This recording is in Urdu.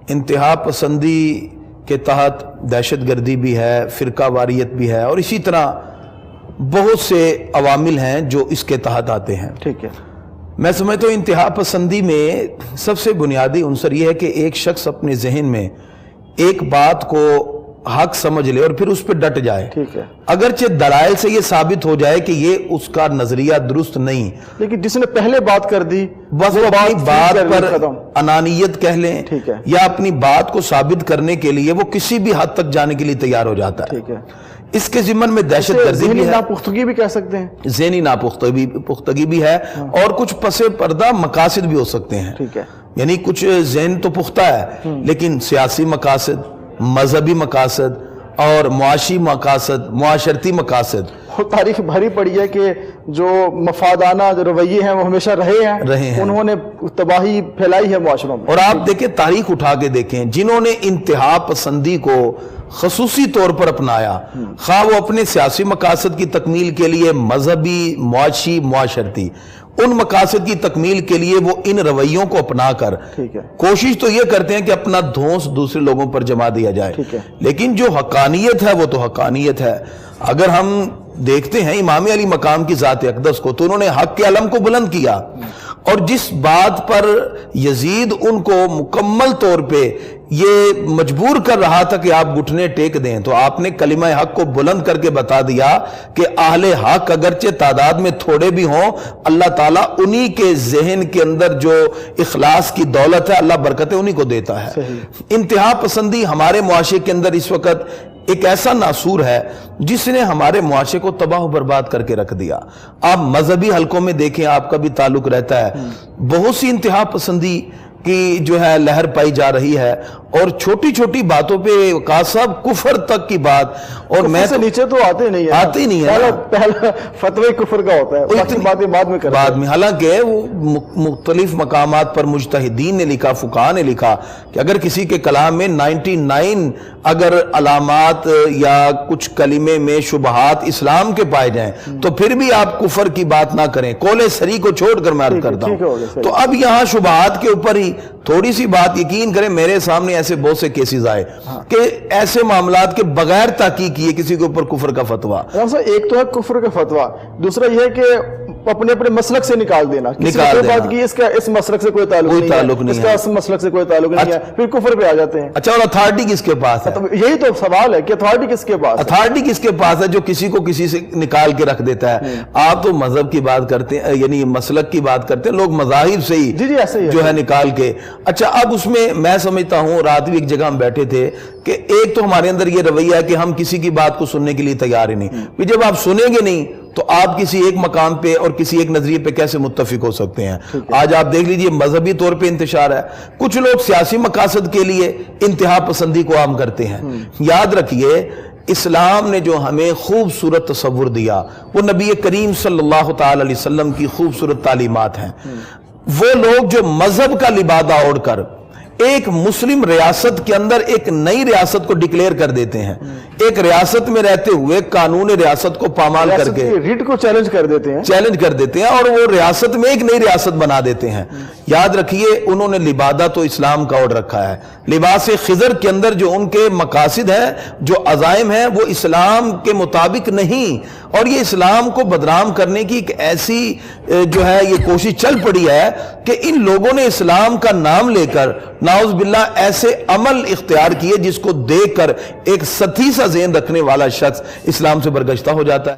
انتہا پسندی کے تحت دہشت گردی بھی ہے، فرقہ واریت بھی ہے، اور اسی طرح بہت سے عوامل ہیں جو اس کے تحت آتے ہیں۔ ٹھیک ہے، میں سمجھتا ہوں انتہا پسندی میں سب سے بنیادی عنصر یہ ہے کہ ایک شخص اپنے ذہن میں ایک بات کو حق سمجھ لے اور پھر اس پہ ڈٹ جائے، ٹھیک ہے، اگرچہ دلائل سے یہ ثابت ہو جائے کہ یہ اس کا نظریہ درست نہیں، لیکن جس نے پہلے بات کر دی بس وہ اپنی بات پر ختم۔ انانیت کہہ لیں ٹھیک ہے، یا اپنی بات کو ثابت کرنے کے لیے وہ کسی بھی حد تک جانے کے لیے تیار ہو جاتا ہے۔ ٹھیک ہے، اس کے ضمن میں دہشت گردی ذہنی بھی ہے، ناپختگی بھی کہہ سکتے ہیں۔ ذہنی ناپختگی بھی ہے، اور کچھ پس پردہ مقاصد بھی ہو سکتے ہیں۔ ٹھیک ہے، یعنی کچھ ذہن تو پختہ ہے لیکن سیاسی مقاصد، مذہبی مقاصد اور معاشی مقاصد، معاشرتی مقاصد۔ تاریخ بھری پڑی ہے کہ جو مفادانہ جو رویے ہیں وہ ہمیشہ رہے ہیں، انہوں نے تباہی پھیلائی ہے معاشروں میں۔ اور آپ دیکھیں، تاریخ اٹھا کے دیکھیں، جنہوں نے انتہا پسندی کو خصوصی طور پر اپنایا، خواہ وہ اپنے سیاسی مقاصد کی تکمیل کے لیے، مذہبی، معاشی، معاشرتی، ان مقاصد کی تکمیل کے لیے وہ ان رویوں کو اپنا کر کوشش تو یہ کرتے ہیں کہ اپنا دھونس دوسرے لوگوں پر جما دیا جائے، لیکن جو حقانیت ہے وہ تو حقانیت ہے۔ اگر ہم دیکھتے ہیں امام علی مقام کی ذات اقدس کو، تو انہوں نے حق کے علم کو بلند کیا، اور جس بات پر یزید ان کو مکمل طور پہ یہ مجبور کر رہا تھا کہ آپ گھٹنے ٹیک دیں، تو آپ نے کلمہ حق کو بلند کر کے بتا دیا کہ اہل حق اگرچہ تعداد میں تھوڑے بھی ہوں، اللہ تعالیٰ انہی کے ذہن کے اندر جو اخلاص کی دولت ہے، اللہ برکتیں انہی کو دیتا ہے۔ انتہا پسندی ہمارے معاشرے کے اندر اس وقت ایک ایسا ناسور ہے جس نے ہمارے معاشرے کو تباہ و برباد کر کے رکھ دیا۔ آپ مذہبی حلقوں میں دیکھیں، آپ کا بھی تعلق رہتا ہے، بہت سی انتہا پسندی کی جو ہے لہر پائی جا رہی ہے، اور چھوٹی چھوٹی باتوں پہ وقاص صاحب کفر تک کی بات، اور میں سے نیچے تو آتے نہیں ہیں، آتے ہی نہیں ہے، پہلا فتوی کفر کا ہوتا ہے، باقی باتیں بعد میں کرتے ہیں۔ بعد میں، حالانکہ وہ مختلف مقامات پر مجتہدین نے لکھا، فقہاء نے لکھا کہ اگر کسی کے کلام میں 99 اگر علامات یا کچھ کلمے میں شبہات اسلام کے پائے جائیں تو پھر بھی آپ کفر کی بات نہ کریں، قول سری کو چھوڑ کر میں عرض کرتا ہوں۔ تو اب یہاں شبہات کے اوپر ہی تھوڑی سی بات، یقین کریں میرے سامنے ایسے بہت سے کیسز آئے کہ ایسے معاملات کے بغیر تحقیق کیے کسی کے اوپر کفر کا فتویٰ۔ ایک تو ہے کفر کا فتویٰ، دوسرا یہ ہے کہ اپنے مسلک سے نکال دینا، کسی کو بات کی اس مسلک سے کوئی تعلق نہیں ہے، اس کا اس مسلک سے کوئی تعلق نہیں ہے، پھر کفر پہ آ جاتے ہیں۔ اچھا، اور اتھارٹی کس کے پاس ہے؟ یہی تو سوال ہے کہ اتھارٹی کس کے پاس ہے؟ اتھارٹی کس کے پاس ہے جو کسی کو کسی سے نکال کے رکھ دیتا ہے؟ آپ تو مذہب کی بات کرتے ہیں، یعنی مسلک کی بات کرتے ہیں، لوگ مذاہب سے ہی جو ہے نکال کے۔ اچھا، اب اس میں سمجھتا ہوں، رات بھی ایک جگہ ہم بیٹھے تھے کہ ایک تو ہمارے اندر یہ رویہ ہے کہ ہم کسی کی بات کو سننے کے لیے تیار ہی نہیں، جب آپ سنیں گے نہیں تو آپ کسی ایک مقام پہ اور کسی ایک نظریے پہ کیسے متفق ہو سکتے ہیں؟ آج آپ دیکھ لیجئے مذہبی طور پہ انتشار ہے، کچھ لوگ سیاسی مقاصد کے لیے انتہا پسندی کو عام کرتے ہیں۔ یاد رکھیے، اسلام نے جو ہمیں خوبصورت تصور دیا وہ نبی کریم صلی اللہ تعالی علیہ وسلم کی خوبصورت تعلیمات ہیں۔ وہ لوگ جو مذہب کا لبادہ اوڑھ کر ایک مسلم ریاست کے اندر ایک نئی ریاست کو ڈکلیئر کر دیتے ہیں، ایک ریاست میں رہتے ہوئے قانون ریاست کو پامال کر کے ریٹ کو چیلنج کر دیتے ہیں، اور وہ ریاست میں ایک نئی ریاست بنا دیتے ہیں۔ یاد رکھیے، انہوں نے لبادہ تو اسلام کا اوڑھ رکھا ہے، لباس خضر کے اندر جو ان کے مقاصد ہیں، جو عزائم ہیں، وہ اسلام کے مطابق نہیں، اور یہ اسلام کو بدنام کرنے کی ایک ایسی جو ہے یہ کوشش چل پڑی ہے کہ ان لوگوں نے اسلام کا نام لے کر نعوذ باللہ ایسے عمل اختیار کیے جس کو دیکھ کر ایک سطحی سا ذہن رکھنے والا شخص اسلام سے برگشتہ ہو جاتا ہے۔